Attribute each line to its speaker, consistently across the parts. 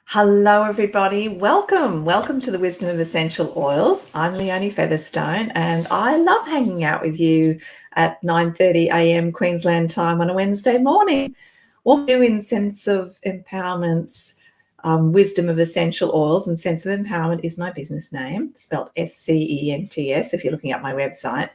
Speaker 1: Hello, everybody. Welcome to the Wisdom of Essential Oils. I'm Leonie Featherstone, and I love hanging out with you at 9:30 a.m. Queensland time on a Wednesday morning. What we do in Sense of Empowerment's Wisdom of Essential Oils, and Sense of Empowerment is my business name, spelled SCENTS if you're looking at my website.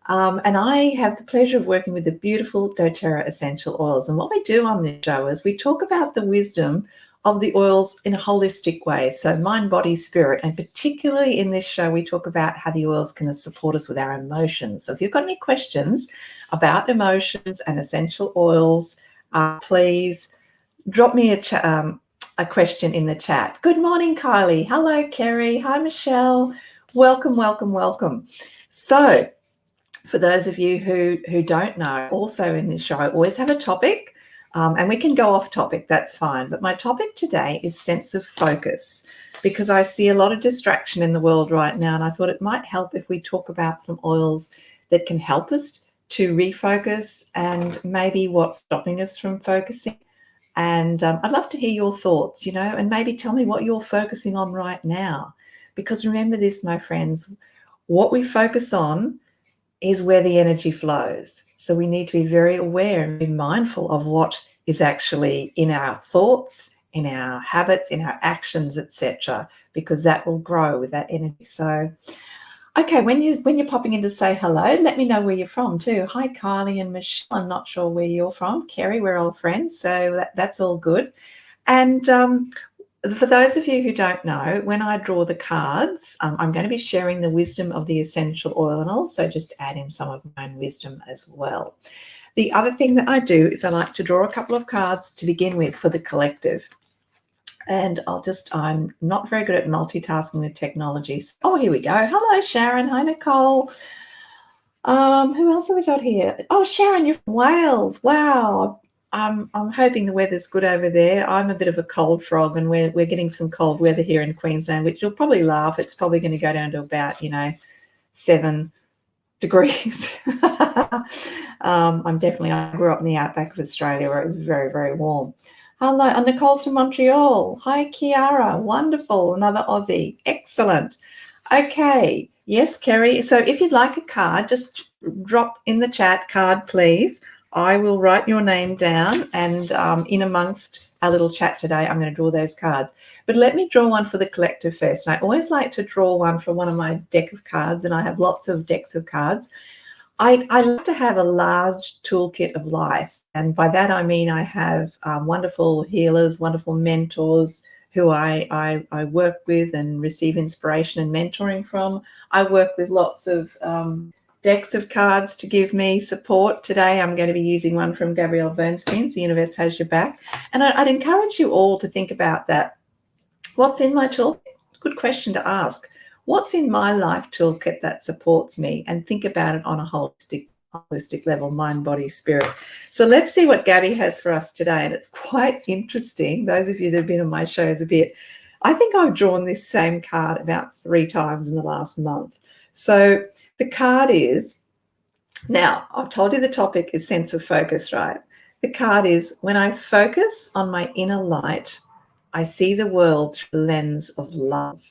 Speaker 1: And I have the pleasure of working with the beautiful doTERRA essential oils. And what we do on this show is we talk about the wisdom of the oils in a holistic way. So mind, body, spirit. And particularly in this show, we talk about how the oils can support us with our emotions. So if you've got any questions about emotions and essential oils, please drop me a question in the chat. Good morning, Kylie. Hello, Kerry. Hi, Michelle. Welcome. So for those of you who don't know, also in this show, I always have a topic, and we can go off topic, that's fine. But my topic today is sense of focus, because I see a lot of distraction in the world right now, and I thought it might help if we talk about some oils that can help us to refocus and maybe what's stopping us from focusing. And I'd love to hear your thoughts, and maybe tell me what you're focusing on right now. Because remember this, my friends, what we focus on is where the energy flows. So we need to be very aware and be mindful of what is actually in our thoughts, in our habits, in our actions, etc., because that will grow with that energy. So, okay, when you're popping in to say hello, let me know where you're from too. Hi, Kylie and Michelle. I'm not sure where you're from. Kerry, we're all friends, so that's all good. And for those of you who don't know, when I draw the cards, I'm going to be sharing the wisdom of the essential oil and also just add in some of my own wisdom as well. The other thing that I do is I like to draw a couple of cards to begin with for the collective. And I'm not very good at multitasking with technology. Oh, here we go. Hello, Sharon. Hi, Nicole. Who else have we got here? Oh, Sharon, you're from Wales. Wow. I'm hoping the weather's good over there. I'm a bit of a cold frog, and we're getting some cold weather here in Queensland, which you'll probably laugh. It's probably going to go down to about 7 degrees. I grew up in the outback of Australia where it was very, very warm. Hello, and Nicole's from Montreal. Hi, Kiara. Wonderful. Another Aussie. Excellent. Okay. Yes, Kerry. So if you'd like a card, just drop in the chat card, please. I will write your name down, and in amongst our little chat today, I'm going to draw those cards. But let me draw one for the collective first. And I always like to draw one from one of my deck of cards, and I have lots of decks of cards. I like to have a large toolkit of life, and by that I mean I have wonderful healers, wonderful mentors who I work with and receive inspiration and mentoring from. I work with lots of decks of cards to give me support. Today I'm going to be using one from Gabrielle Bernstein's The Universe Has Your Back. And I'd encourage you all to think about that. What's in my toolkit? Good question to ask. What's in my life toolkit that supports me? And think about it on a holistic level, mind, body, spirit. So let's see what Gabby has for us today. And it's quite interesting. Those of you that have been on my shows a bit, I think I've drawn this same card about 3 times in the last month. So the card is, now I've told you the topic is sense of focus, right? The card is, when I focus on my inner light, I see the world through the lens of love.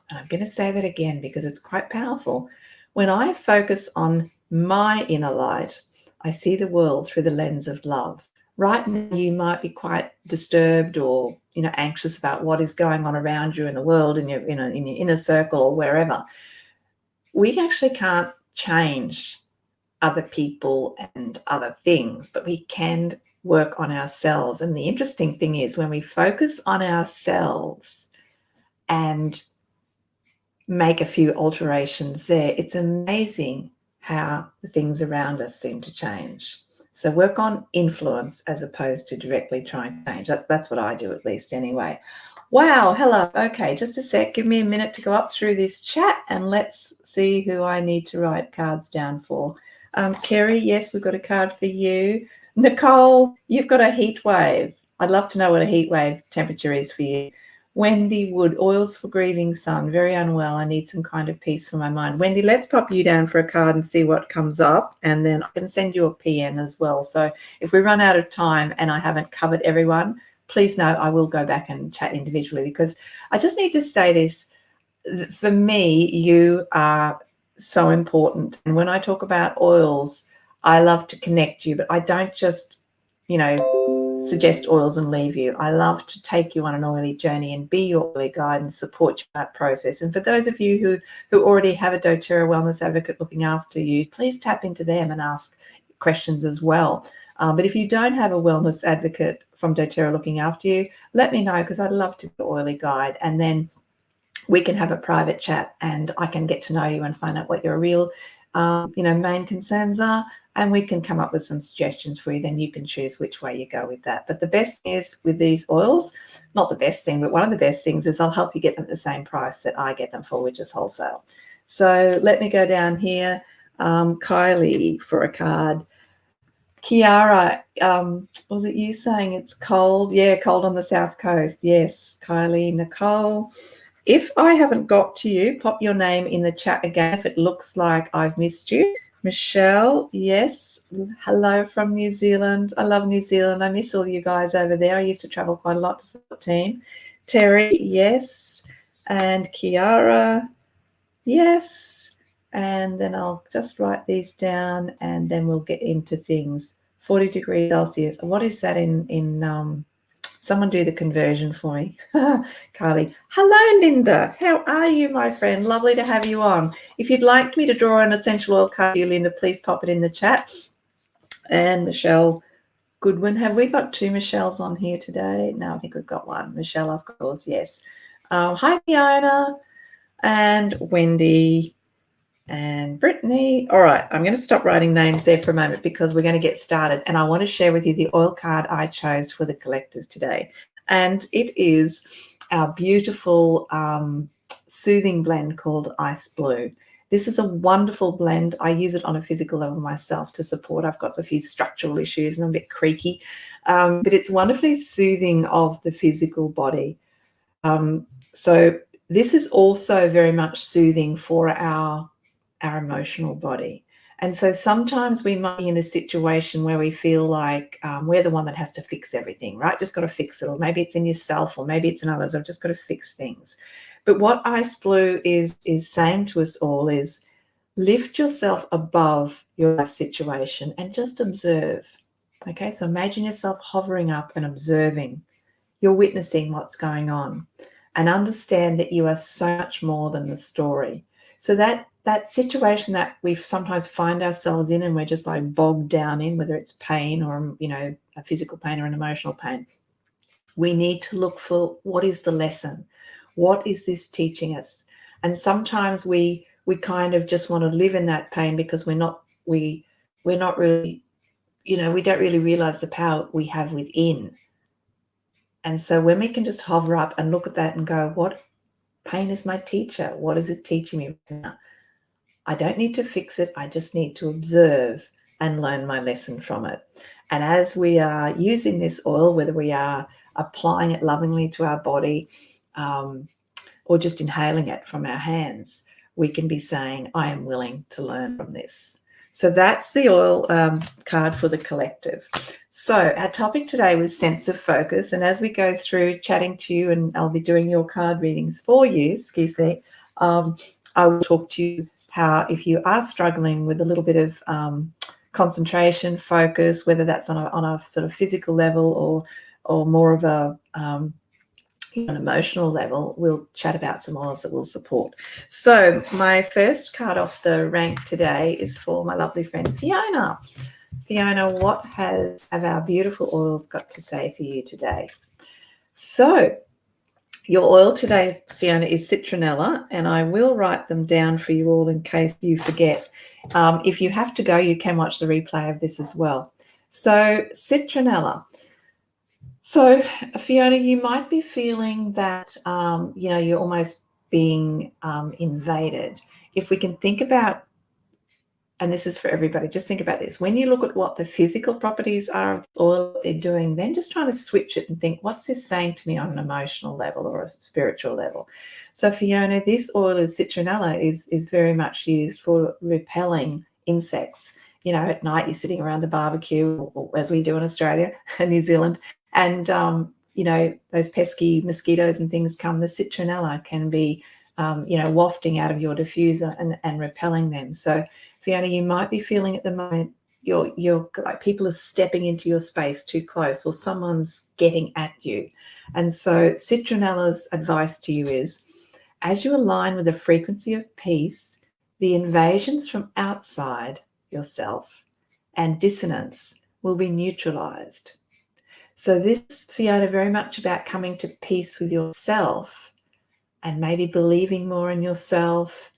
Speaker 1: And I'm going to say that again because it's quite powerful. When I focus on my inner light, I see the world through the lens of love. Right now, you might be quite disturbed or anxious about what is going on around you in the world, in your inner circle or wherever. We actually can't change other people and other things, but we can work on ourselves. And the interesting thing is, when we focus on ourselves and make a few alterations there, it's amazing how the things around us seem to change. So work on influence as opposed to directly trying to change. That's what I do, at least anyway. Wow, hello. Okay, just a sec. Give me a minute to go up through this chat and let's see who I need to write cards down for. Kerry, yes, we've got a card for you. Nicole, you've got a heat wave. I'd love to know what a heat wave temperature is for you. Wendy Wood, oils for grieving son, very unwell. I need some kind of peace for my mind. Wendy, let's pop you down for a card and see what comes up, and then I can send you a PM as well. So if we run out of time and I haven't covered everyone, please know I will go back and chat individually, because I just need to say this. For me, you are so important. And when I talk about oils, I love to connect you, but I don't just, suggest oils and leave you. I love to take you on an oily journey and be your oily guide and support you in that process. And for those of you who already have a doTERRA wellness advocate looking after you, please tap into them and ask questions as well. But if you don't have a wellness advocate from doTERRA looking after you, let me know, because I'd love to be an oily guide. And then we can have a private chat and I can get to know you and find out what your real, main concerns are. And we can come up with some suggestions for you. Then you can choose which way you go with that. But the best thing is with these oils, not the best thing, but one of the best things is I'll help you get them at the same price that I get them for, which is wholesale. So let me go down here. Kylie for a card. Kiara, was it you saying it's cold? Yeah, cold on the south coast. Yes, Kylie. Nicole. If I haven't got to you, pop your name in the chat again if it looks like I've missed you. Michelle, yes. Hello from New Zealand. I love New Zealand. I miss all you guys over there. I used to travel quite a lot to support the team. Terry, yes. And Kiara, yes. And then I'll just write these down and then we'll get into things. 40 degrees Celsius. What is that in someone do the conversion for me. Kylie. Hello, Linda. How are you, my friend? Lovely to have you on. If you'd like me to draw an essential oil card for you, Linda, please pop it in the chat. And Michelle Goodwin. Have we got two Michelles on here today? No, I think we've got one. Michelle, of course, yes. Hi, Fiona and Wendy and Brittany. All right, I'm going to stop writing names there for a moment because we're going to get started. And I want to share with you the oil card I chose for the collective today. And it is our beautiful soothing blend called Ice Blue. This is a wonderful blend. I use it on a physical level myself to support. I've got a few structural issues and I'm a bit creaky, but it's wonderfully soothing of the physical body. So this is also very much soothing for our emotional body. And so sometimes we might be in a situation where we feel like we're the one that has to fix everything, right? Just got to fix it. Or maybe it's in yourself or maybe it's in others. I've just got to fix things. But what Ice Blue is saying to us all is lift yourself above your life situation and just observe. Okay, so imagine yourself hovering up and observing. You're witnessing what's going on and understand that you are so much more than the story. So that situation that we sometimes find ourselves in and we're just like bogged down in, whether it's pain or, a physical pain or an emotional pain, we need to look for what is the lesson? What is this teaching us? And sometimes we kind of just want to live in that pain because we're not really, we don't really realize the power we have within. And so when we can just hover up and look at that and go, what pain is my teacher? What is it teaching me now? I don't need to fix it. I just need to observe and learn my lesson from it. And as we are using this oil, whether we are applying it lovingly to our body or just inhaling it from our hands, we can be saying, I am willing to learn from this. So that's the oil card for the collective. So our topic today was sense of focus. And as we go through chatting to you, and I'll be doing your card readings for you, I will talk to you how if you are struggling with a little bit of concentration, focus, whether that's on a sort of physical level or more of an emotional level, we'll chat about some oils that will support. So my first card off the rank today is for my lovely friend Fiona. Fiona, what have our beautiful oils got to say for you today? So your oil today, Fiona, is citronella, and I will write them down for you all in case you forget. If you have to go, you can watch the replay of this as well. So citronella. So, Fiona, you might be feeling that, you're almost being invaded. If we can think about, and this is for everybody, just think about this. When you look at what the physical properties are of the oil they're doing, then just trying to switch it and think, what's this saying to me on an emotional level or a spiritual level? So, Fiona, this oil of citronella is very much used for repelling insects. At night you're sitting around the barbecue, or as we do in Australia and New Zealand, and those pesky mosquitoes and things come, the citronella can be, wafting out of your diffuser and repelling them. So Fiona, you might be feeling at the moment you're like people are stepping into your space too close, or someone's getting at you. And so citronella's advice to you is, as you align with the frequency of peace, the invasions from outside yourself and dissonance will be neutralized. So this, Fiona, very much about coming to peace with yourself and maybe believing more in yourself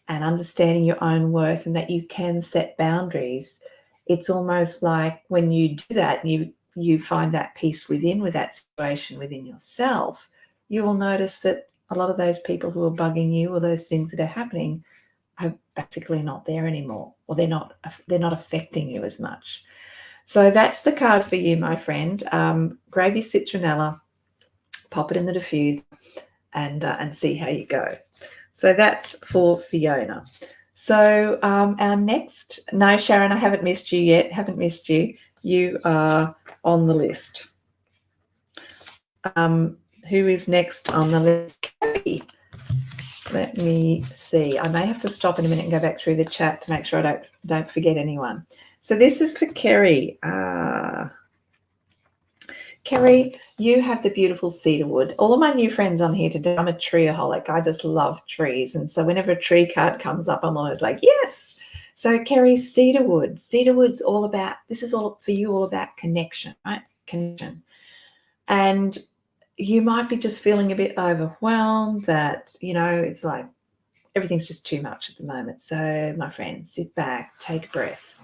Speaker 1: and understanding your own worth, and that you can set boundaries. It's almost like when you do that, you find that peace within, with that situation within yourself, you will notice that a lot of those people who are bugging you, or those things that are happening, are basically not there anymore, or they're not affecting you as much. So that's the card for you, my friend. Grab your citronella, pop it in the diffuser, and see how you go. So that's for Fiona. So our next, no, Sharon, I haven't missed you yet. Haven't missed you. You are on the list. Who is next on the list? Kerry. Let me see. I may have to stop in a minute and go back through the chat to make sure I don't forget anyone. So this is for Kerry. Kerry, you have the beautiful cedarwood. All of my new friends on here today, I'm a treeaholic. I just love trees. And so whenever a tree card comes up, I'm always like, yes. So Kerry, cedarwood. Cedarwood's all about, this is all for you, all about connection, right? Connection. And you might be just feeling a bit overwhelmed that, it's like everything's just too much at the moment. So my friend, sit back, take a breath.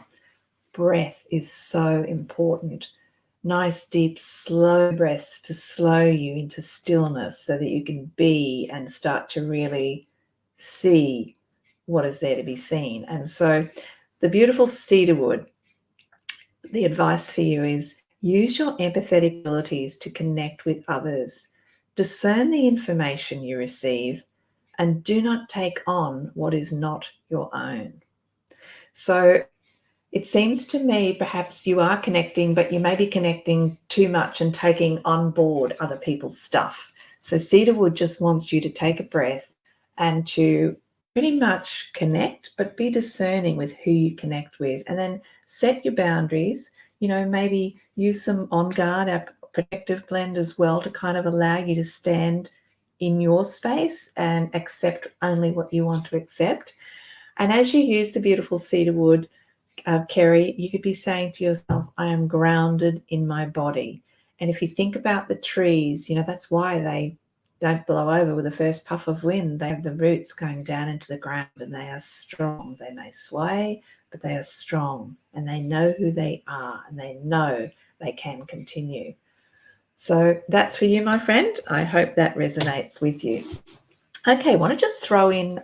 Speaker 1: Breath is so important. Nice, deep, slow breaths to slow you into stillness so that you can be and start to really see what is there to be seen. And so the beautiful cedarwood, the advice for you is, use your empathetic abilities to connect with others. Discern the information you receive and do not take on what is not your own. So it seems to me perhaps you are connecting, but you may be connecting too much and taking on board other people's stuff. So cedarwood just wants you to take a breath and to pretty much connect, but be discerning with who you connect with, and then set your boundaries. Maybe use some On Guard, our protective blend as well, to kind of allow you to stand in your space and accept only what you want to accept. And as you use the beautiful cedarwood, Kerry, you could be saying to yourself, I am grounded in my body. And if you think about the trees, that's why they don't blow over with the first puff of wind. They have the roots going down into the ground, and they are strong. They may sway, but they are strong, and they know who they are, and they know they can continue. So that's for you, my friend. I hope that resonates with you. Okay, I want to just throw in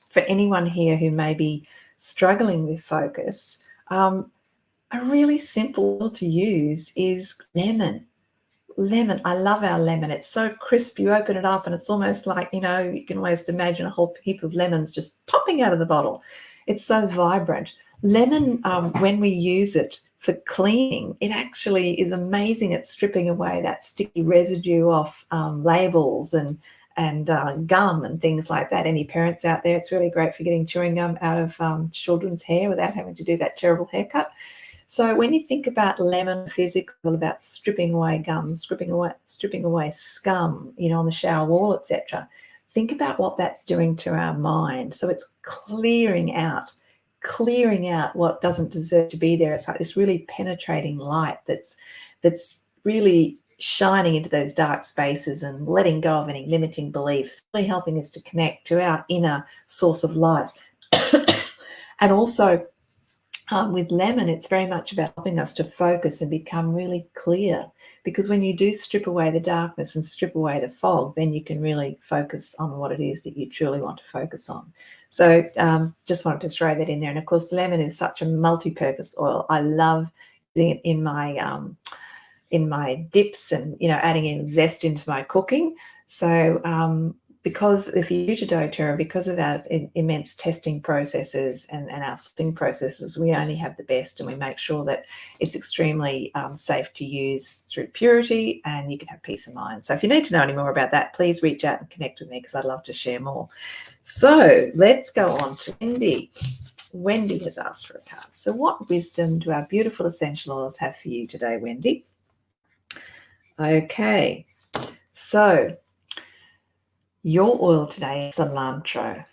Speaker 1: for anyone here who may be struggling with focus, a really simple to use is lemon. Lemon, I love our lemon. It's so crisp. You open it up and it's almost like, you can almost imagine a whole heap of lemons just popping out of the bottle. It's so vibrant. Lemon, when we use it for cleaning, it actually is amazing at stripping away that sticky residue off labels and gum and things like that. Any parents out there, it's really great for getting chewing gum out of children's hair without having to do that terrible haircut. So when you think about lemon physical, about stripping away gum, stripping away scum, on the shower wall, etc., think about what that's doing to our mind. So it's clearing out what doesn't deserve to be there. It's like this really penetrating light that's really shining into those dark spaces and letting go of any limiting beliefs, really helping us to connect to our inner source of light. And also with lemon, it's very much about helping us to focus and become really clear, because when you do strip away the darkness and strip away the fog, then you can really focus on what it is that you truly want to focus on. So just wanted to throw that in there. And of course, lemon is such a multi-purpose oil. I love using it in my dips and adding in zest into my cooking. So because if you use doTERRA, because of our immense testing processes and our sourcing processes, we only have the best, and we make sure that it's extremely safe to use through purity, and you can have peace of mind. So if you need to know any more about that, please reach out and connect with me, because I'd love to share more. So let's go on to Wendy. Wendy has asked for a card. So what wisdom do our beautiful essential oils have for you today, Wendy? Okay, so your oil today is cilantro,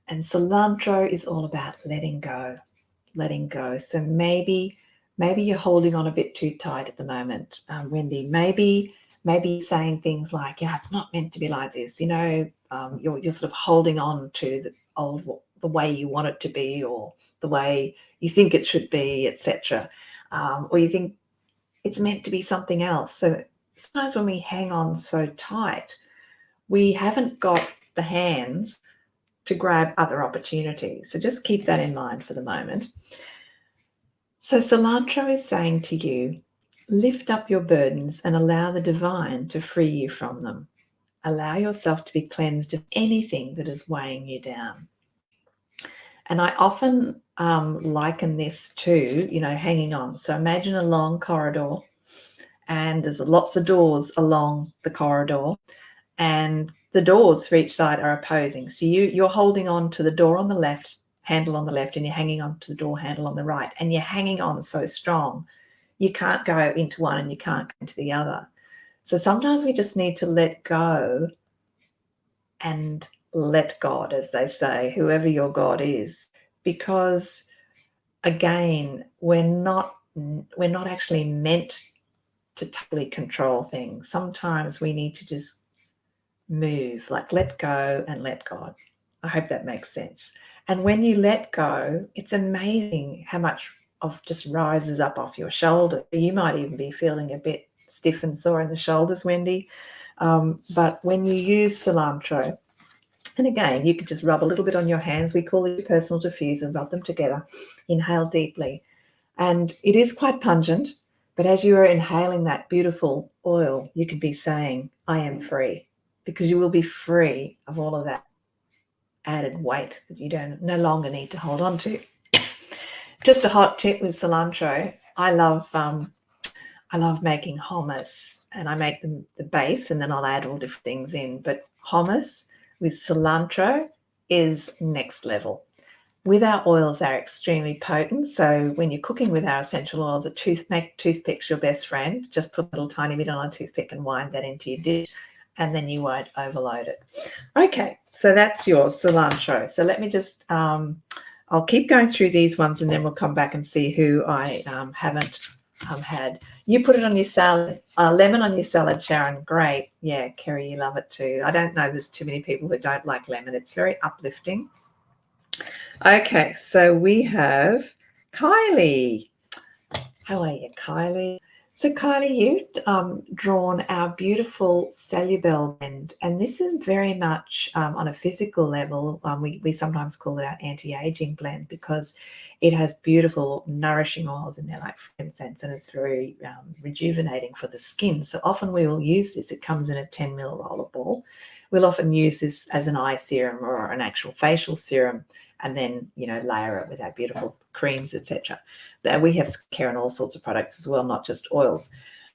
Speaker 1: and cilantro is all about letting go, letting go. So maybe you're holding on a bit too tight at the moment, Wendy. Maybe you're saying things like, it's not meant to be like this. You're sort of holding on to the way you want it to be, or the way you think it should be, etc. Or you think it's meant to be something else. So sometimes when we hang on so tight, we haven't got the hands to grab other opportunities. So just keep that in mind for the moment. So cilantro is saying to you, lift up your burdens and allow the divine to free you from them. Allow yourself to be cleansed of anything that is weighing you down. And I often liken this to, hanging on. So imagine a long corridor, and there's lots of doors along the corridor, and the doors for each side are opposing. So you're holding on to the door on the left, handle on the left, and you're hanging on to the door handle on the right, and you're hanging on so strong you can't go into one and you can't go into the other. So sometimes we just need to let go and let God, as they say, whoever your God is, because again, we're not actually meant to totally control things. Sometimes we need to just move, like let go and let God. I hope that makes sense. And when you let go, it's amazing how much of just rises up off your shoulder. You might even be feeling a bit stiff and sore in the shoulders, Wendy. But when you use cilantro, and again, you could just rub a little bit on your hands. We call it personal diffuser, rub them together, inhale deeply. And it is quite pungent, but as you are inhaling that beautiful oil, you could be saying, I am free, because you will be free of all of that added weight that you no longer need to hold on to. Just a hot tip with cilantro. I love making hummus, and I make the base, and then I'll add all different things in. But hummus with cilantro is next level. With our oils, they're extremely potent. So when you're cooking with our essential oils, toothpick's your best friend. Just put a little tiny bit on a toothpick and wind that into your dish, and then you won't overload it. Okay, so that's your cilantro. So let me just, I'll keep going through these ones, and then we'll come back and see who I haven't had. You put it on your salad, lemon on your salad, Sharon. Great. Yeah, Kerry, you love it too. I don't know, there's too many people that don't like lemon. It's very uplifting. Okay, so we have Kylie. How are you, Kylie? So Kylie, you've drawn our beautiful Cellubel blend, and this is very much on a physical level. We sometimes call it our anti-aging blend, because it has beautiful nourishing oils in there like frankincense, and it's very rejuvenating for the skin. So often we will use this. It comes in a 10 ml roller ball. We'll often use this as an eye serum or an actual facial serum, and then layer it with our beautiful creams, etc. We have skincare and all sorts of products as well, not just oils.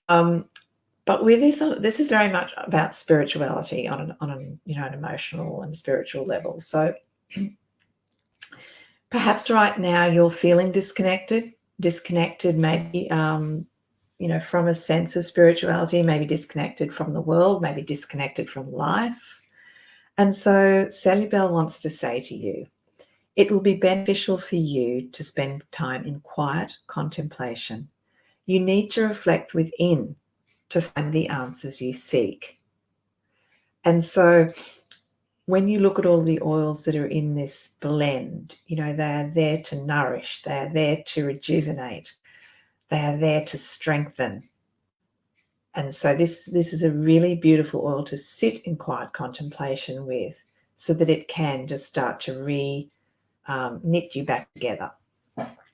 Speaker 1: But with this is very much about spirituality on an emotional and spiritual level. So perhaps right now you're feeling disconnected maybe from a sense of spirituality, maybe disconnected from the world, maybe disconnected from life. And so Cellubel wants to say to you, it will be beneficial for you to spend time in quiet contemplation. You need to reflect within to find the answers you seek. And so when you look at all the oils that are in this blend, they are there to nourish, they are there to rejuvenate, they are there to strengthen. And so this is a really beautiful oil to sit in quiet contemplation with, so that it can just start to knit you back together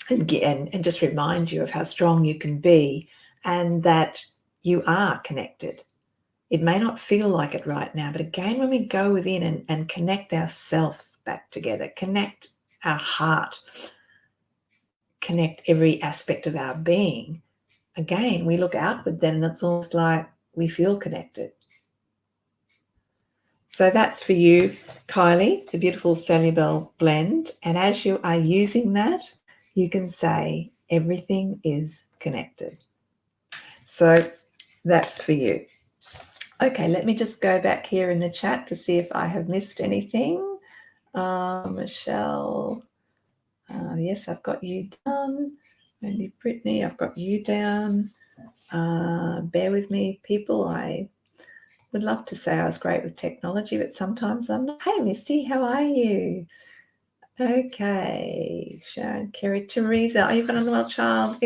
Speaker 1: and just remind you of how strong you can be, and that you are connected. It may not feel like it right now, but again, when we go within and connect ourselves back together, connect our heart, connect every aspect of our being, again, we look outward then and it's almost like we feel connected. So that's for you, Kylie, the beautiful Cellubel blend. And as you are using that, you can say everything is connected. So that's for you. Okay, let me just go back here in the chat to see if I have missed anything. Michelle, yes, I've got you down. Wendy, Brittany, I've got you down. Bear with me, people. I would love to say I was great with technology, but sometimes I'm not. Hey, Misty, how are you? Okay, Sharon, Kerry, Teresa, are you got an unwell child?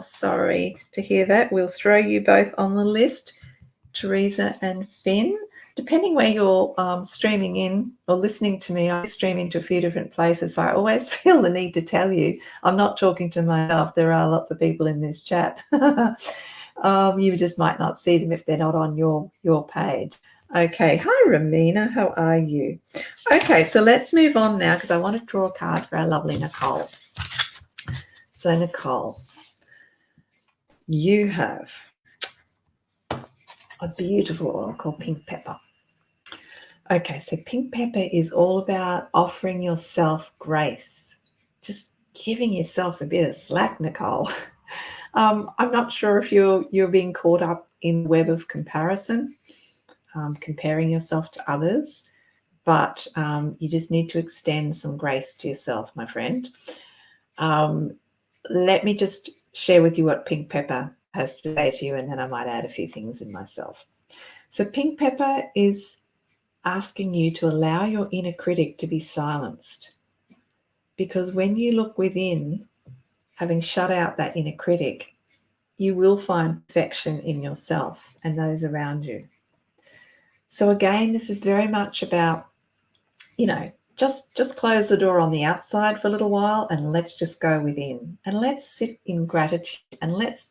Speaker 1: Sorry to hear that. We'll throw you both on the list, Teresa and Finn. Depending where you're streaming in or listening to me, I'm streaming to a few different places. So I always feel the need to tell you, I'm not talking to myself. There are lots of people in this chat. You just might not see them if they're not on your page. Okay, hi Ramina, how are you? Okay, so let's move on now because I want to draw a card for our lovely Nicole. So Nicole, you have a beautiful oil called pink pepper. Okay, so pink pepper is all about offering yourself grace, just giving yourself a bit of slack, Nicole. I'm not sure if you're being caught up in the web of comparison, comparing yourself to others, but you just need to extend some grace to yourself, my friend. Let me just share with you what pink pepper has to say to you, and then I might add a few things in myself. So pink pepper is asking you to allow your inner critic to be silenced, because when you look within, having shut out that inner critic, you will find perfection in yourself and those around you. So again, this is very much about, just close the door on the outside for a little while and let's just go within and let's sit in gratitude and let's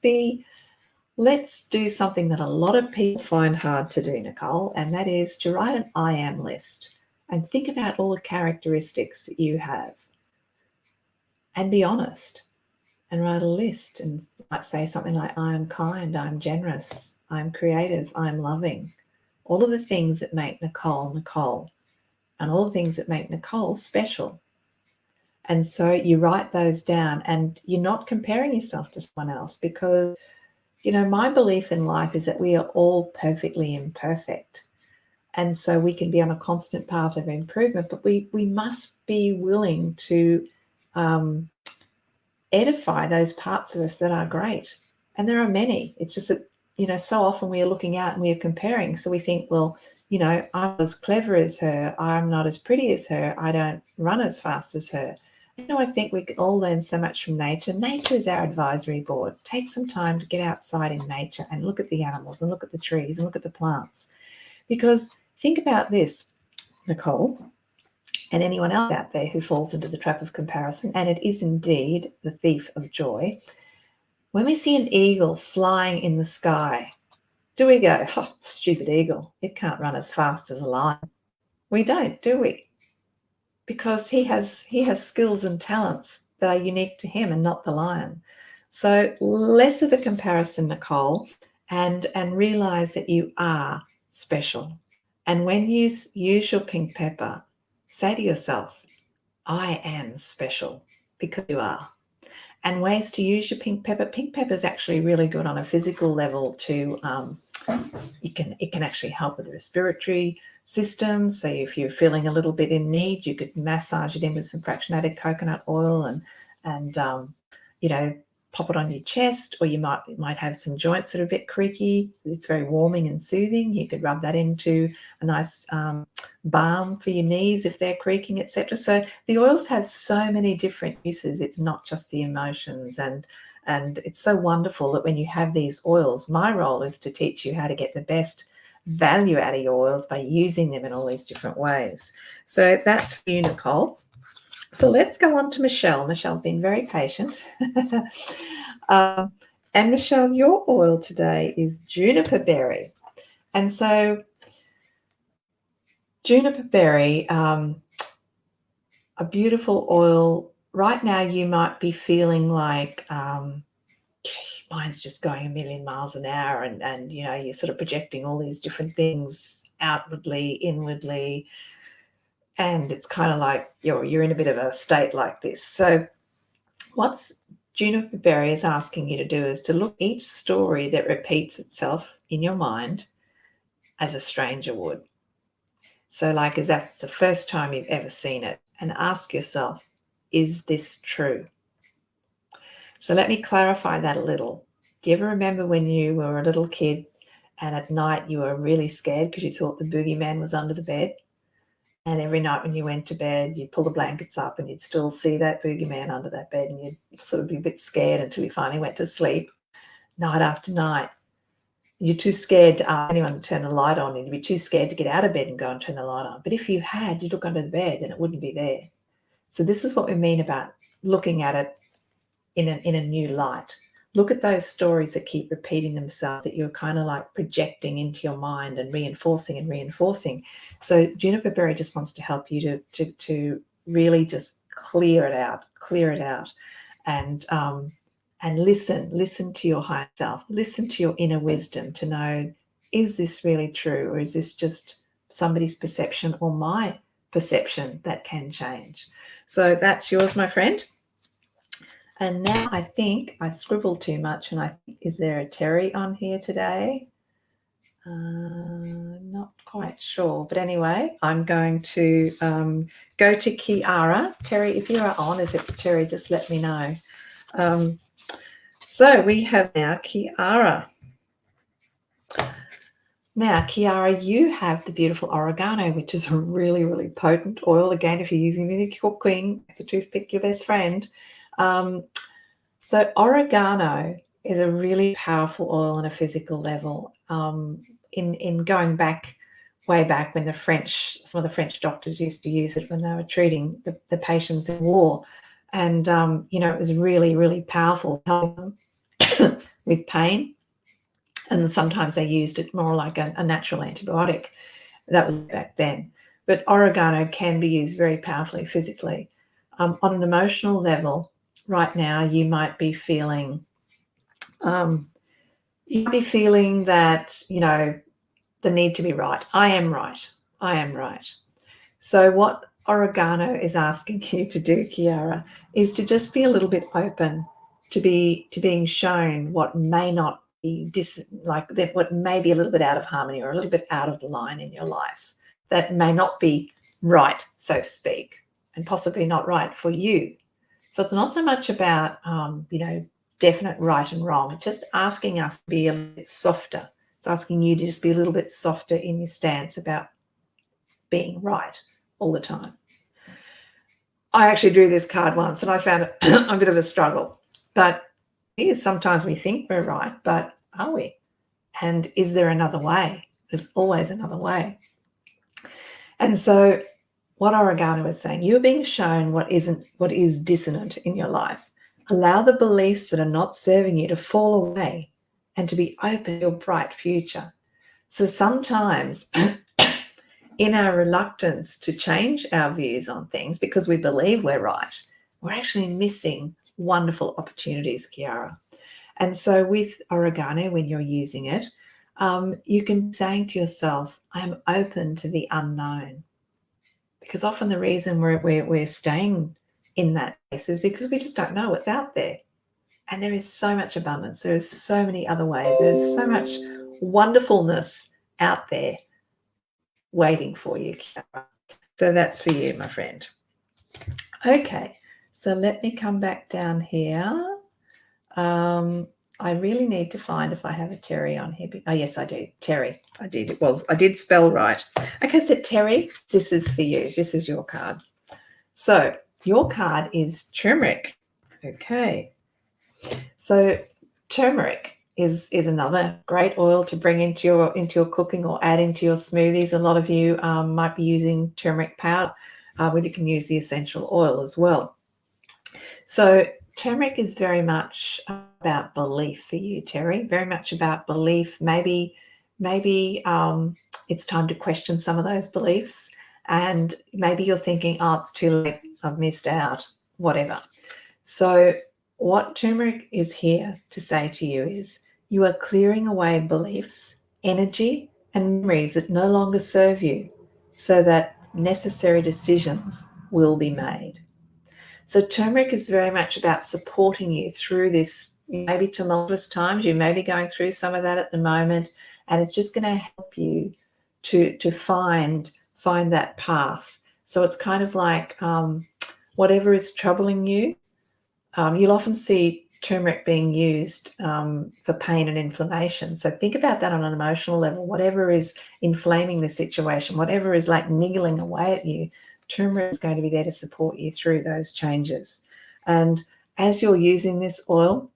Speaker 1: do something that a lot of people find hard to do, Nicole, and that is to write an I am list and think about all the characteristics that you have and be honest and write a list, and might say something like, I am kind, I'm generous, I'm creative, I'm loving. All of the things that make Nicole, Nicole, and all the things that make Nicole special. And so you write those down and you're not comparing yourself to someone else, because, my belief in life is that we are all perfectly imperfect. And so we can be on a constant path of improvement, but we must be willing to edify those parts of us that are great. And there are many. It's just that, so often we are looking out and we are comparing. So we think, well, I'm not as clever as her. I'm not as pretty as her. I don't run as fast as her. I think we can all learn so much from nature. Nature is our advisory board. Take some time to get outside in nature and look at the animals and look at the trees and look at the plants. Because think about this, Nicole, and anyone else out there who falls into the trap of comparison, and it is indeed the thief of joy. When we see an eagle flying in the sky, do we go, oh, stupid eagle, it can't run as fast as a lion? We don't, do we? Because he has skills and talents that are unique to him and not the lion. So less of the comparison, Nicole, and realize that you are special. And when you use your pink pepper, say to yourself, I am special, because you are. And ways to use your pink pepper. Pink pepper is actually really good on a physical level to, it can actually help with the respiratory system. So if you're feeling a little bit in need, you could massage it in with some fractionated coconut oil and pop it on your chest, or you might have some joints that are a bit creaky. It's very warming and soothing. You could rub that into a nice balm for your knees if they're creaking, etc. So the oils have so many different uses. It's not just the emotions, and it's so wonderful that when you have these oils, my role is to teach you how to get the best value out of your oils by using them in all these different ways. So that's for you, Nicole. So let's go on to Michelle. Michelle's been very patient. And Michelle, your oil today is juniper berry. And so juniper berry, a beautiful oil. Right now you might be feeling like, mine's just going a million miles an hour, and you're sort of projecting all these different things outwardly, inwardly, and it's kind of like you're in a bit of a state like this. So what's juniper berry is asking you to do is to look each story that repeats itself in your mind as a stranger would. So like as if it's the first time you've ever seen it, and ask yourself, is this true? So let me clarify that a little. Do you ever remember when you were a little kid and at night you were really scared because you thought the boogeyman was under the bed? And every night when you went to bed, you'd pull the blankets up and you'd still see that boogeyman under that bed, and you'd sort of be a bit scared until you finally went to sleep night after night. You're too scared to ask anyone to turn the light on, and you'd be too scared to get out of bed and go and turn the light on. But if you had, you'd look under the bed and it wouldn't be there. So this is what we mean about looking at it in a new light. Look at those stories that keep repeating themselves, that you're kind of like projecting into your mind and reinforcing and reinforcing. So juniper berry just wants to help you to really just clear it out, and listen to your higher self, listen to your inner wisdom to know, is this really true, or is this just somebody's perception or my perception that can change? So that's yours, my friend. And now I think I scribbled too much, and is there a Terry on here today? Not quite sure. But anyway, I'm going to go to Kiara. Terry, if you are on, if it's Terry, just let me know. So we have now Kiara. Now, Kiara, you have the beautiful oregano, which is a really, really potent oil. Again, if you're using it in cooking, the toothpick, your best friend. So oregano is a really powerful oil on a physical level. In going back, way back when some of the French doctors used to use it when they were treating the patients in war. And, it was really, really powerful, helping them with pain. And sometimes they used it more like a natural antibiotic. That was back then. But oregano can be used very powerfully physically. On an emotional level, right now you might be feeling that, the need to be right. I am right. So what oregano is asking you to do, Kiara, is to just be a little bit open to being shown what may not be what may be a little bit out of harmony or a little bit out of the line in your life, that may not be right, so to speak, and possibly not right for you. So it's not so much about definite right and wrong. It's just asking us to be a little bit softer. It's asking you to just be a little bit softer in your stance about being right all the time. I actually drew this card once and I found it a bit of a struggle. But sometimes we think we're right, but are we? And is there another way? There's always another way. And so what oregano is saying, you're being shown what is dissonant in your life. Allow the beliefs that are not serving you to fall away and to be open to your bright future. So sometimes in our reluctance to change our views on things because we believe we're right, we're actually missing wonderful opportunities, Kiara. And so with oregano, when you're using it, you can be saying to yourself, I'm open to the unknown. Because often the reason we're staying in that place is because we just don't know what's out there. And there is so much abundance. There's so many other ways. There's so much wonderfulness out there waiting for you, Kiara. So that's for you, my friend. Okay, so let me come back down here. I really need to find if I have a Terry on here. Oh, yes, I do. Terry. I did. I did spell right. Okay, so Terry, this is for you. This is your card. So your card is turmeric. Okay. So turmeric is another great oil to bring into your cooking or add into your smoothies. A lot of you might be using turmeric powder, but you can use the essential oil as well. So turmeric is very much about belief for you, Terry, very much about belief, maybe maybe it's time to question some of those beliefs, and maybe you're thinking, oh, it's too late, I've missed out, whatever. So what turmeric is here to say to you is you are clearing away beliefs, energy, and memories that no longer serve you, so that necessary decisions will be made. So turmeric is very much about supporting you through this maybe tumultuous times. You may be going through some of that at the moment, and it's just going to help you to find that path. So it's kind of like whatever is troubling you. You'll often see turmeric being used for pain and inflammation. So think about that on an emotional level. Whatever is inflaming the situation, whatever is like niggling away at you, turmeric is going to be there to support you through those changes. And as you're using this oil,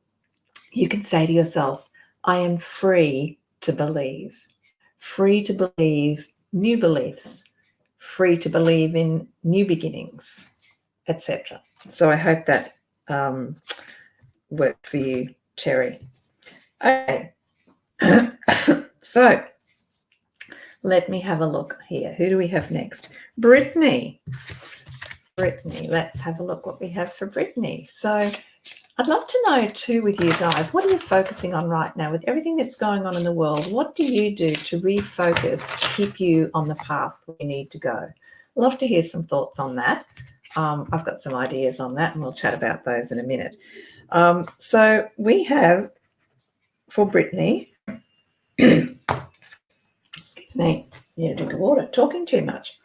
Speaker 1: you can say to yourself, I am free to believe new beliefs, free to believe in new beginnings, etc. So I hope that worked for you, Terry. Okay. So let me have a look here. Who do we have next? Brittany. Let's have a look what we have for Brittany. So I'd love to know too with you guys, what are you focusing on right now with everything that's going on in the world? What do you do to refocus, to keep you on the path where you need to go? Love to hear some thoughts on that. I've got some ideas on that, and we'll chat about those in a minute. So we have for Brittany, excuse me, need a drink of water, talking too much.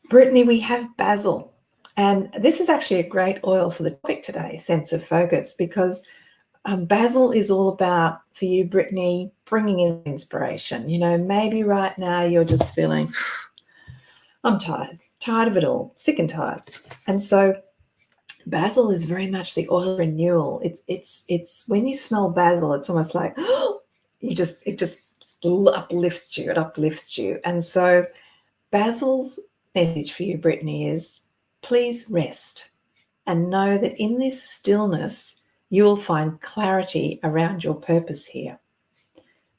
Speaker 1: Brittany, we have basil, and this is actually a great oil for the topic today, sense of focus, because basil is all about, for you, Brittany, bringing in inspiration. You know, maybe right now you're just feeling, I'm tired of it all, sick and tired. And so basil is very much the oil renewal. It's when you smell basil, it's almost like it just uplifts you. It uplifts you. And so basil's message for you, Brittany, is please rest and know that in this stillness you will find clarity around your purpose here.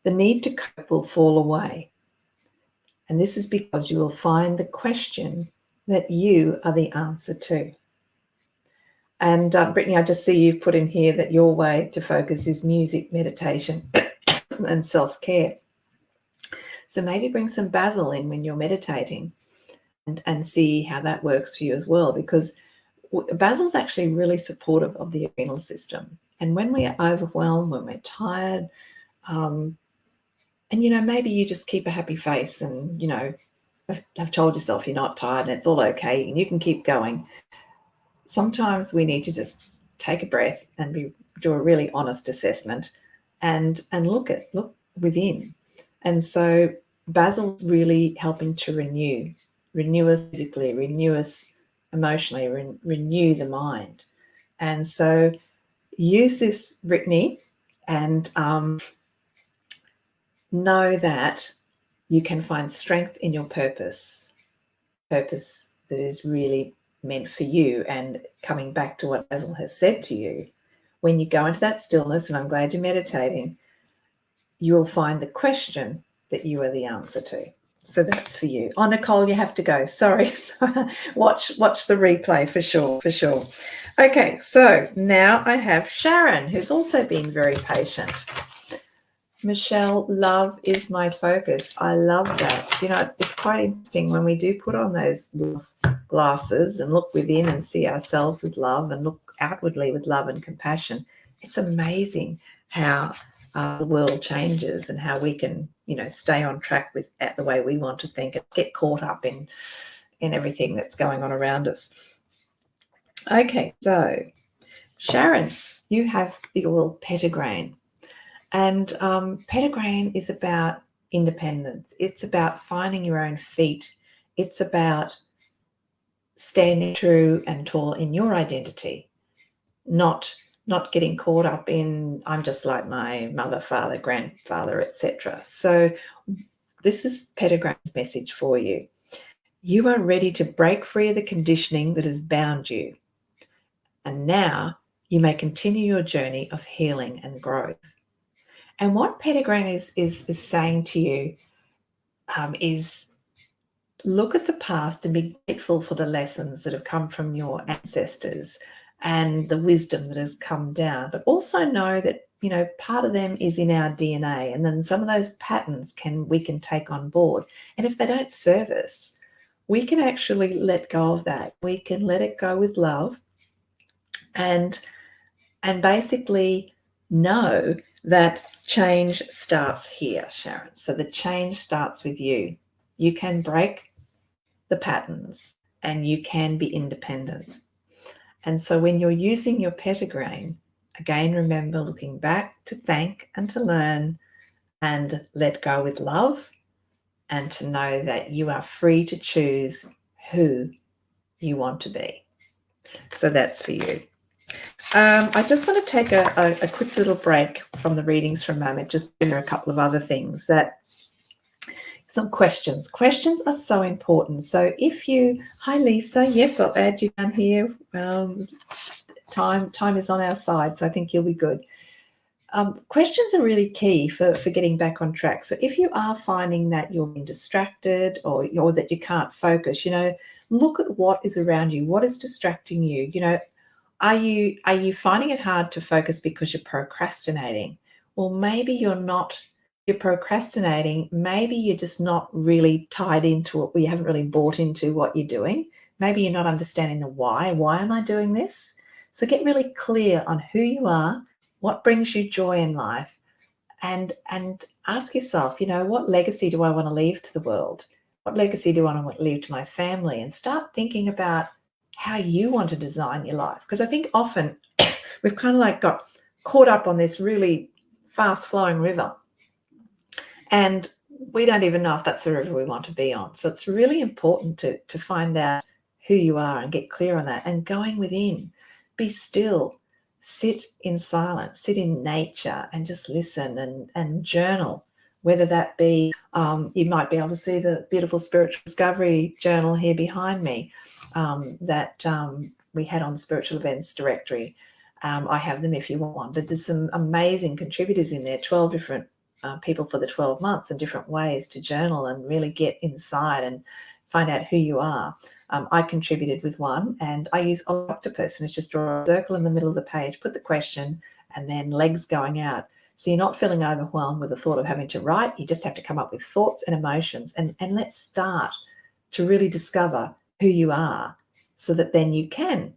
Speaker 1: The need to cope will fall away. And this is because you will find the question that you are the answer to. And Brittany, I just see you've put in here that your way to focus is music, meditation, and self-care. So maybe bring some basil in when you're meditating and see how that works for you as well, because basil's actually really supportive of the adrenal system. And when we are overwhelmed, when we're tired, and, you know, maybe you just keep a happy face and, you know, have told yourself you're not tired and it's all okay and you can keep going. Sometimes we need to just take a breath and do a really honest assessment and look within. And so basil really helping to renew us physically, renew us emotionally, renew the mind. And so use this, Brittany, and know that you can find strength in your purpose that is really meant for you. And coming back to what basil has said to you, when you go into that stillness, and I'm glad you're meditating, you will find the question that you are the answer to. So that's for you. Oh, Nicole, you have to go. Sorry. watch the replay for sure. Okay, so now I have Sharon, who's also been very patient. Michelle, love is my focus. I love that. You know, it's quite interesting when we do put on those love glasses and look within and see ourselves with love and look outwardly with love and compassion. It's amazing how the world changes and how we can, you know, stay on track with the way we want to think and get caught up in everything that's going on around us. Okay, so Sharon, you have the oil petitgrain. And petitgrain is about independence. It's about finding your own feet. It's about standing true and tall in your identity, not getting caught up in I'm just like my mother, father, grandfather, etc. So this is petitgrain's message for you. You are ready to break free of the conditioning that has bound you. And now you may continue your journey of healing and growth. And what petitgrain is saying to you is look at the past and be grateful for the lessons that have come from your ancestors and the wisdom that has come down, but also know that, you know, part of them is in our DNA, and then some of those patterns we can take on board. And if they don't serve us, we can actually let go of that. We can let it go with love and basically know that change starts here, Sharon. So the change starts with you. You can break the patterns and you can be independent. And so when you're using your petitgrain, again, remember looking back to thank and to learn and let go with love, and to know that you are free to choose who you want to be. So that's for you. I just want to take a quick little break from the readings for a moment, just to do a couple of other things some questions. Questions are so important. So if you, hi Lisa, yes, I'll add you down here. Time is on our side, so I think you'll be good. Questions are really key for getting back on track. So if you are finding that you're being distracted or that you can't focus, you know, look at what is around you. What is distracting you? You know, are you finding it hard to focus because you're procrastinating? Well, maybe you're procrastinating. Maybe you're just not really tied into it. You haven't really bought into what you're doing. Maybe you're not understanding the why. Why am I doing this? So get really clear on who you are, what brings you joy in life, and ask yourself, you know, what legacy do I want to leave to the world? What legacy do I want to leave to my family? And start thinking about how you want to design your life. Because I think often we've kind of like got caught up on this really fast flowing river, and we don't even know if that's the river we want to be on. So it's really important to find out who you are and get clear on that, and going within, be still, sit in silence, sit in nature and just listen and journal, whether that be, you might be able to see the beautiful spiritual discovery journal here behind me that we had on the spiritual events directory. I have them if you want one, but there's some amazing contributors in there, 12 different people for the 12 months and different ways to journal and really get inside and find out who you are. I contributed with one, and I use octopus, and it's just draw a circle in the middle of the page, put the question, and then legs going out. So you're not feeling overwhelmed with the thought of having to write. You just have to come up with thoughts and emotions, and let's start to really discover who you are, so that then you can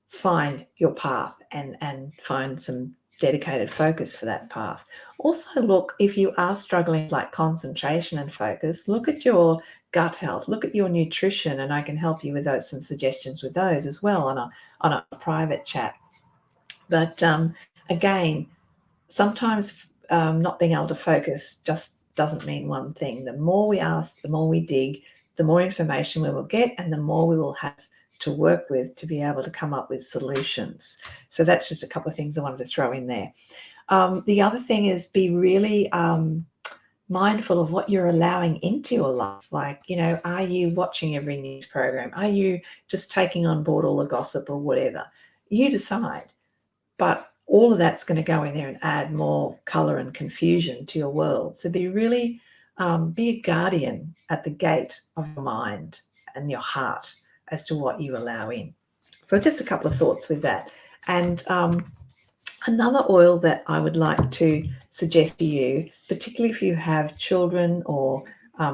Speaker 1: find your path and find some dedicated focus for that path. Also, look, if you are struggling like concentration and focus, look at your gut health, look at your nutrition, and I can help you with those, some suggestions with those as well on a private chat. But again, sometimes not being able to focus just doesn't mean one thing. The more we ask, the more we dig, the more information we will get, and the more we will have to work with to be able to come up with solutions. So that's just a couple of things I wanted to throw in there. The other thing is be really mindful of what you're allowing into your life. Like, you know, are you watching every news program? Are you just taking on board all the gossip or whatever? You decide. But all of that's going to go in there and add more color and confusion to your world. So be really, be a guardian at the gate of your mind and your heart as to what you allow in. So just a couple of thoughts with that. And another oil that I would like to suggest to you, particularly if you have children or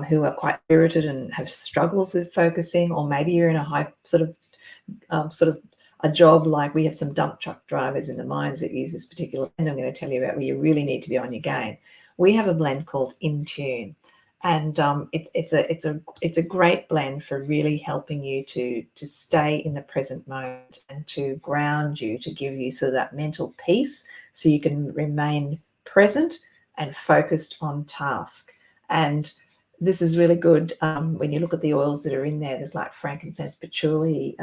Speaker 1: who are quite spirited and have struggles with focusing, or maybe you're in a high sort of a job, like we have some dump truck drivers in the mines that use this particular blend I'm going to tell you about, where you really need to be on your game. We have a blend called In Tune, and it's a great blend for really helping you to stay in the present moment and to ground you, to give you sort of that mental peace, so you can remain present and focused on task. And this is really good when you look at the oils that are in there. There's like frankincense, patchouli,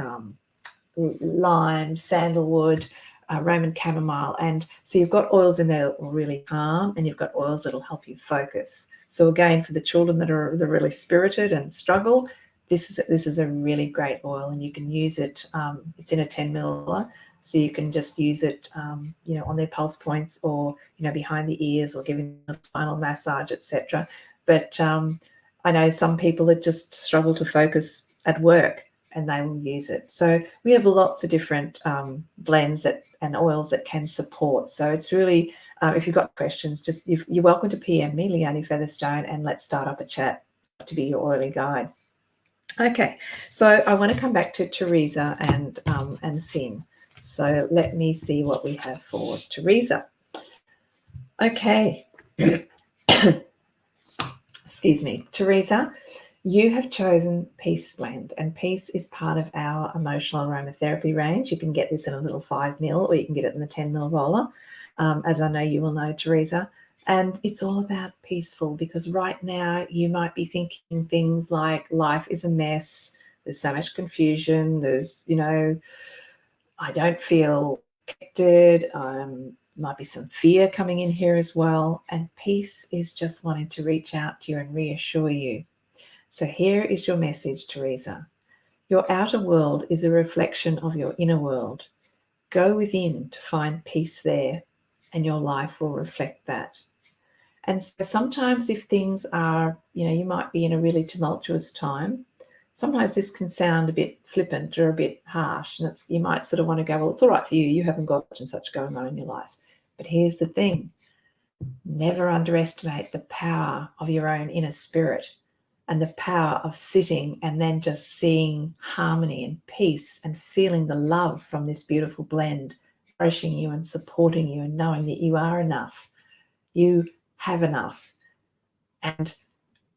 Speaker 1: lime, sandalwood, Roman chamomile. And so you've got oils in there that will really calm, and you've got oils that will help you focus. So again, for the children that are really spirited and struggle, this is a really great oil, and you can use it. It's in a 10 ml So you can just use it, on their pulse points, or behind the ears, or giving them a spinal massage, etc. But I know some people that just struggle to focus at work, and they will use it. So we have lots of different blends and oils that can support. So it's really, if you've got questions, just you're welcome to PM me, Leonie Featherstone, and let's start up a chat to be your oily guide. Okay, so I want to come back to Teresa and Finn. So let me see what we have for Teresa. Okay. Excuse me, Teresa, you have chosen Peace Blend, and Peace is part of our emotional aromatherapy range. You can get this in a little 5 ml, or you can get it in the 10 ml roller, as I know you will know, Teresa. And it's all about peaceful, because right now you might be thinking things like life is a mess, there's so much confusion, there's, I don't feel connected, might be some fear coming in here as well. And Peace is just wanting to reach out to you and reassure you. So here is your message, Teresa. Your outer world is a reflection of your inner world. Go within to find peace there, and your life will reflect that. And so sometimes if things are, you might be in a really tumultuous time, sometimes this can sound a bit flippant or a bit harsh, and you might sort of want to go, well, it's all right for you. You haven't got such and such going on in your life. But here's the thing. Never underestimate the power of your own inner spirit, and the power of sitting and then just seeing harmony and peace and feeling the love from this beautiful blend, nourishing you and supporting you, and knowing that you are enough. You have enough. And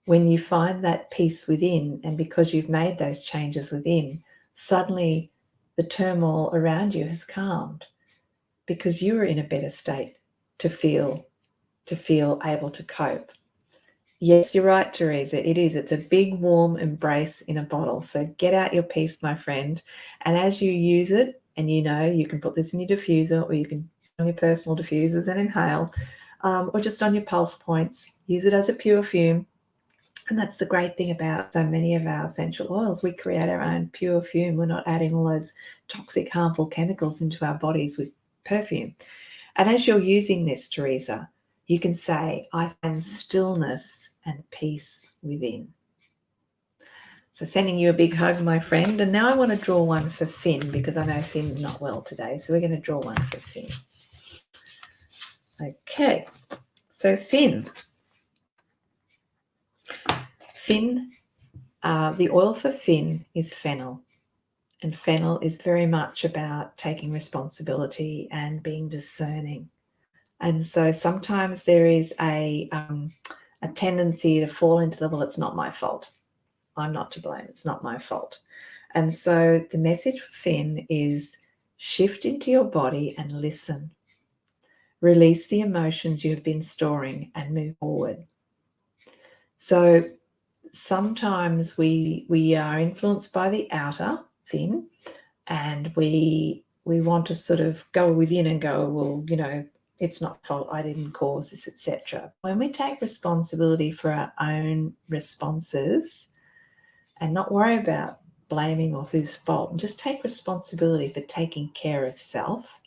Speaker 1: when you find that peace within, and because you've made those changes within, suddenly the turmoil around you has calmed, because you are in a better state to feel able to cope. Yes, you're right, Teresa. It is. It's a big, warm embrace in a bottle. So get out your Peace, my friend. And as you use it, and you can put this in your diffuser, or you can on your personal diffusers and inhale, or just on your pulse points. Use it as a pure fume. And that's the great thing about so many of our essential oils. We create our own pure fume. We're not adding all those toxic, harmful chemicals into our bodies with perfume. And as you're using this, Teresa, you can say, I find stillness and peace within. So sending you a big hug, my friend. And now I want to draw one for Finn, because I know Finn's not well today. So we're going to draw one for Finn. Okay. So Finn, the oil for Finn is fennel. And fennel is very much about taking responsibility and being discerning. And so sometimes there is a tendency to fall into the, well, it's not my fault. I'm not to blame. It's not my fault. And so the message for Finn is shift into your body and listen. Release the emotions you have been storing and move forward. So sometimes we are influenced by the outer, Finn, and we want to sort of go within and go, well, it's not my fault, I didn't cause this, etc. When we take responsibility for our own responses and not worry about blaming or whose fault, and just take responsibility for taking care of self,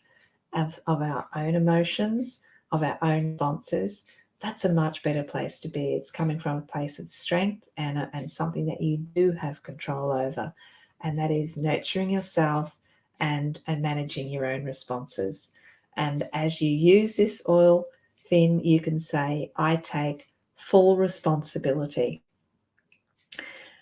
Speaker 1: of our own emotions, of our own responses, that's a much better place to be. It's coming from a place of strength and something that you do have control over, and that is nurturing yourself and managing your own responses. And as you use this oil, Finn, you can say, I take full responsibility.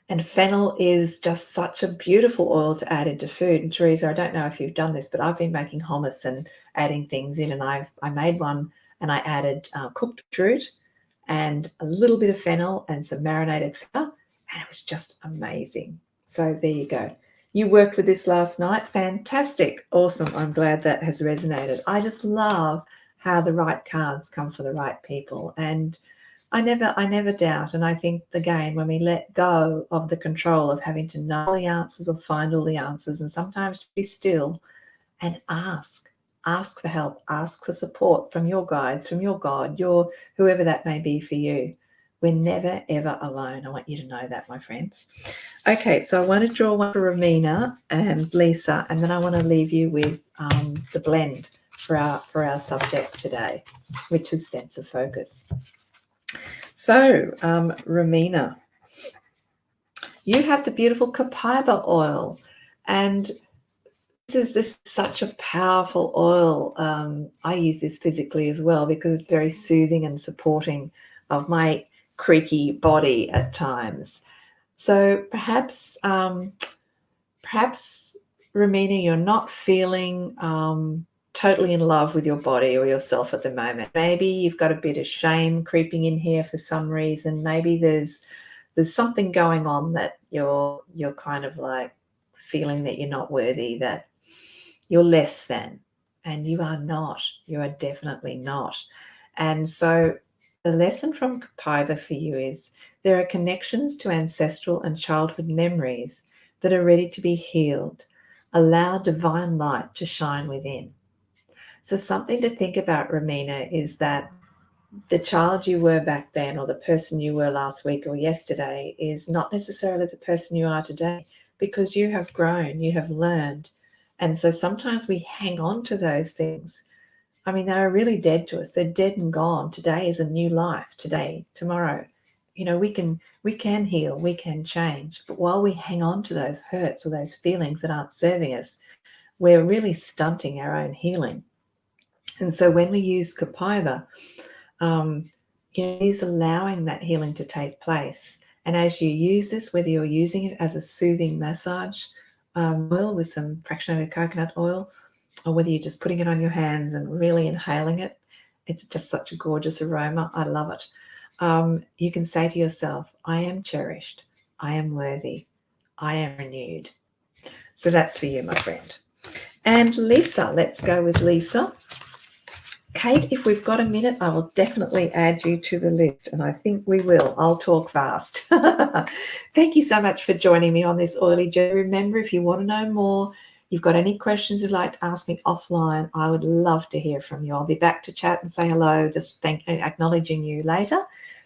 Speaker 1: And fennel is just such a beautiful oil to add into food. And Teresa, I don't know if you've done this, but I've been making hummus and adding things in. And I made one, and I added cooked fruit and a little bit of fennel and some marinated fennel, and it was just amazing. So there you go. You worked with this last night. Fantastic. Awesome. I'm glad that has resonated. I just love how the right cards come for the right people. And I never doubt. And I think, again, when we let go of the control of having to know all the answers or find all the answers, and sometimes be still and ask for help, ask for support from your guides, from your God, whoever that may be for you. We're never, ever alone. I want you to know that, my friends. Okay, so I want to draw one for Ramina and Lisa, and then I want to leave you with the blend for our subject today, which is sense of focus. So, Ramina, you have the beautiful copaiba oil, and this is such a powerful oil. I use this physically as well because it's very soothing and supporting of my creaky body at times. So perhaps, Ramina, you're not feeling totally in love with your body or yourself at the moment. Maybe you've got a bit of shame creeping in here for some reason. Maybe there's something going on that you're kind of like feeling that you're not worthy, that you're less than, and you are not. You are definitely not. And so the lesson from Copaiba for you is there are connections to ancestral and childhood memories that are ready to be healed. Allow divine light to shine within. So something to think about, Ramina, is that the child you were back then or the person you were last week or yesterday is not necessarily the person you are today, because you have grown, you have learned. And so sometimes we hang on to those things. I mean, they are really dead to us. They're dead and gone. Today is a new life. Today, tomorrow, we can heal, we can change. But while we hang on to those hurts or those feelings that aren't serving us, we're really stunting our own healing. And so when we use Copaiba, is allowing that healing to take place. And as you use this, whether you're using it as a soothing massage oil with some fractionated coconut oil, or whether you're just putting it on your hands and really inhaling it, it's just such a gorgeous aroma. I love it. You can say to yourself, I am cherished, I am worthy, I am renewed. So that's for you, my friend. And Lisa, let's go with Lisa. Kate, if we've got a minute, I will definitely add you to the list, and I think we will. I'll talk fast. Thank you so much for joining me on this oily journey. Remember, if you want to know more, you've got any questions you'd like to ask me offline, I would love to hear from you. I'll be back to chat and say hello, just acknowledging you later,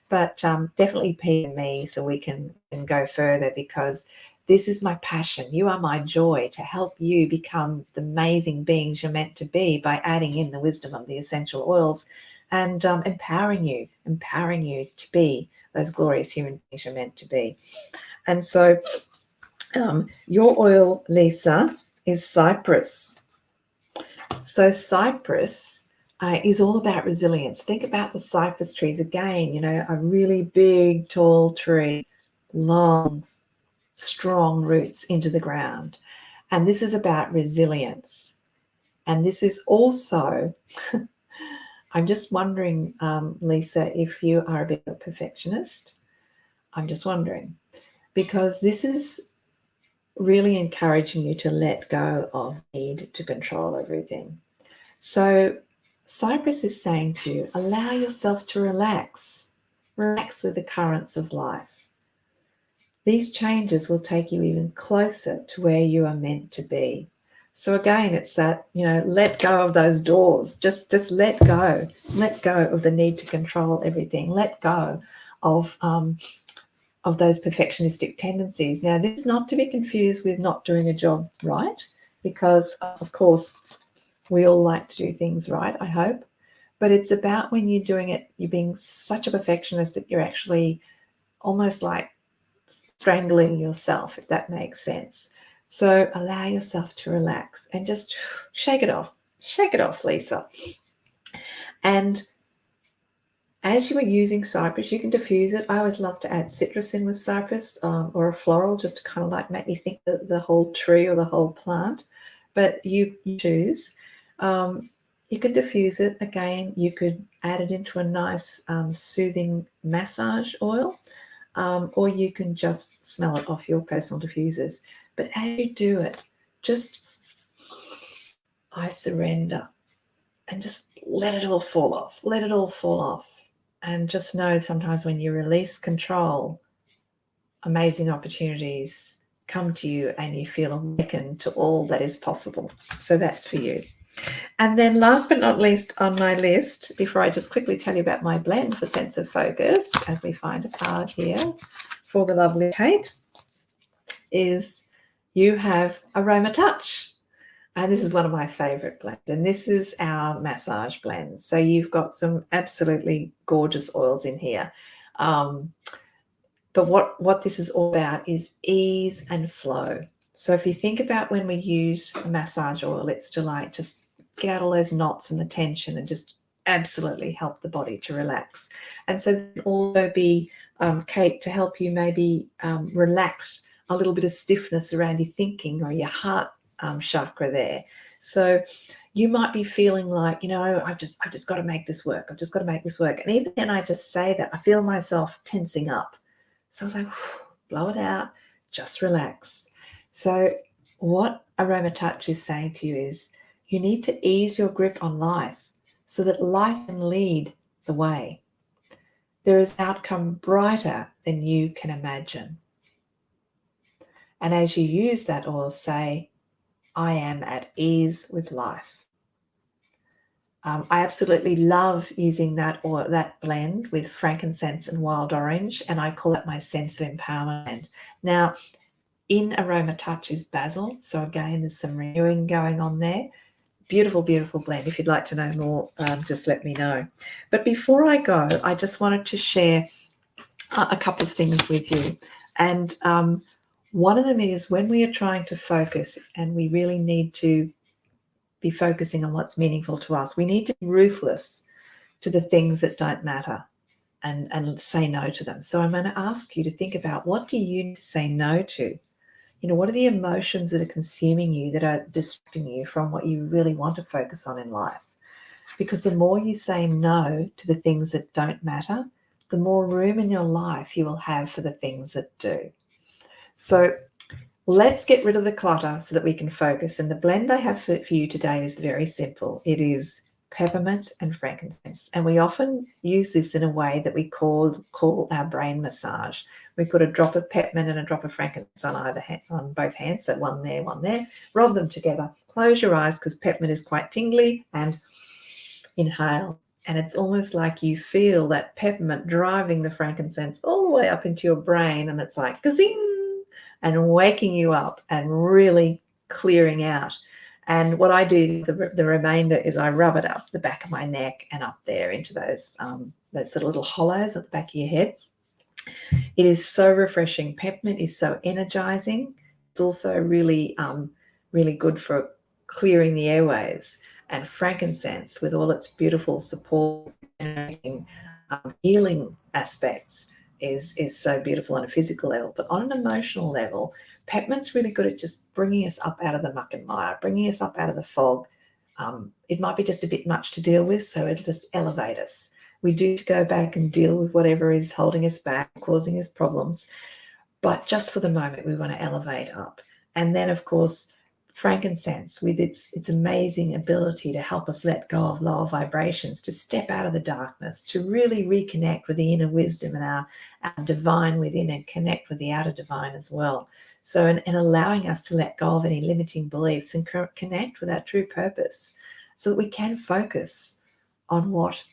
Speaker 1: but definitely PM me so we can go further, because this is my passion. You are my joy, to help you become the amazing beings you're meant to be by adding in the wisdom of the essential oils and empowering you to be those glorious human beings you're meant to be. And so your oil, Lisa, is cypress. So cypress is all about resilience. Think about the cypress trees again, a really big, tall tree, long, strong roots into the ground. And this is about resilience. And this is also, I'm just wondering, Lisa, if you are a bit of a perfectionist. I'm just wondering, because this is really encouraging you to let go of need to control everything. So Cypress is saying to you, allow yourself to relax with the currents of life. These changes will take you even closer to where you are meant to be. So again, it's that, let go of those doors. Just let go. Let go of the need to control everything. Let go of those perfectionistic tendencies. Now, this is not to be confused with not doing a job right, because, of course, we all like to do things right, I hope. But it's about when you're doing it, you're being such a perfectionist that you're actually almost like strangling yourself, if that makes sense. So allow yourself to relax and just shake it off. Shake it off, Lisa. And as you are using cypress, you can diffuse it. I always love to add citrus in with cypress or a floral, just to kind of like make me think the whole tree or the whole plant. But you choose. You can diffuse it. Again, you could add it into a nice soothing massage oil. Or you can just smell it off your personal diffusers. But as you do it, just, I surrender, and just let it all fall off. Let it all fall off. And just know sometimes when you release control, amazing opportunities come to you and you feel awakened to all that is possible. So that's for you. And then last but not least on my list, before I just quickly tell you about my blend for sense of focus, as we find a card here for the lovely Kate, is you have Aroma Touch. And this is one of my favorite blends. And this is our massage blend. So you've got some absolutely gorgeous oils in here. But what this is all about is ease and flow. So if you think about when we use massage oil, it's to like just get out all those knots and the tension and just absolutely help the body to relax. And so then also be, Kate, to help you maybe relax a little bit of stiffness around your thinking or your heart chakra there. So you might be feeling like, I've just got to make this work. I've just got to make this work. And even when I just say that, I feel myself tensing up. So I was like, blow it out, just relax. So what Aroma Touch is saying to you is you need to ease your grip on life so that life can lead the way. There is an outcome brighter than you can imagine. And as you use that oil, say, I am at ease with life. I absolutely love using that blend with frankincense and wild orange, and I call it my sense of empowerment. Now, in Aroma Touch is basil. So again, there's some renewing going on there. Beautiful, beautiful blend. If you'd like to know more, just let me know. But before I go, I just wanted to share a couple of things with you. And one of them is when we are trying to focus and we really need to be focusing on what's meaningful to us, we need to be ruthless to the things that don't matter and say no to them. So I'm going to ask you to think about, what do you need to say no to? What are the emotions that are consuming you, that are distracting you from what you really want to focus on in life? Because the more you say no to the things that don't matter, the more room in your life you will have for the things that do. So let's get rid of the clutter so that we can focus. And the blend I have for you today is very simple. It is peppermint and frankincense. And we often use this in a way that we call our brain massage. We put a drop of peppermint and a drop of frankincense on both hands, so one there, rub them together, close your eyes because peppermint is quite tingly, and inhale. And it's almost like you feel that peppermint driving the frankincense all the way up into your brain, and it's like gazing, and waking you up and really clearing out. And what I do, the remainder, is I rub it up the back of my neck and up there into those sort of little hollows at the back of your head. It is so refreshing. Peppermint is so energizing. It's also really, really good for clearing the airways. And frankincense, with all its beautiful support and healing aspects, is so beautiful on a physical level. But on an emotional level, peppermint's really good at just bringing us up out of the muck and mire, bringing us up out of the fog. It might be just a bit much to deal with, so it'll just elevate us. We do go back and deal with whatever is holding us back, causing us problems. But just for the moment, we want to elevate up. And then, of course, frankincense, with its amazing ability to help us let go of lower vibrations, to step out of the darkness, to really reconnect with the inner wisdom and our divine within, and connect with the outer divine as well. So, and allowing us to let go of any limiting beliefs and connect with our true purpose, so that we can focus on what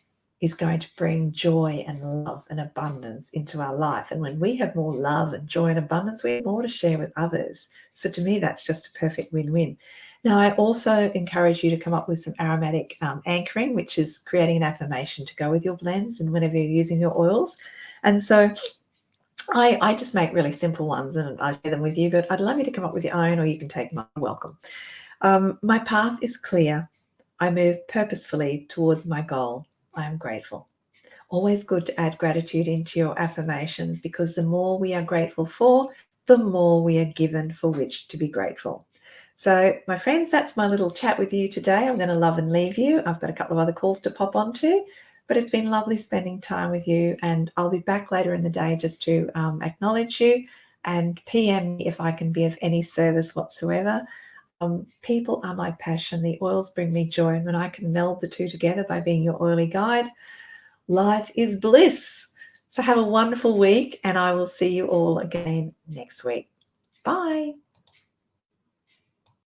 Speaker 1: is going to bring joy and love and abundance into our life. And when we have more love and joy and abundance, we have more to share with others. So to me, that's just a perfect win-win. Now, I also encourage you to come up with some aromatic anchoring, which is creating an affirmation to go with your blends and whenever you're using your oils. And so I just make really simple ones and I share them with you, but I'd love you to come up with your own, or you can take mine. Welcome. My path is clear. I move purposefully towards my goal. I am grateful. Always good to add gratitude into your affirmations, because the more we are grateful for, the more we are given for which to be grateful. So, my friends, that's my little chat with you today. I'm going to love and leave you. I've got a couple of other calls to pop onto, but it's been lovely spending time with you, and I'll be back later in the day just to acknowledge you and PM me if I can be of any service whatsoever. People are my passion. The oils bring me joy, and when I can meld the two together by being your oily guide, life is bliss. So have a wonderful week, and I will see you all again next week. Bye.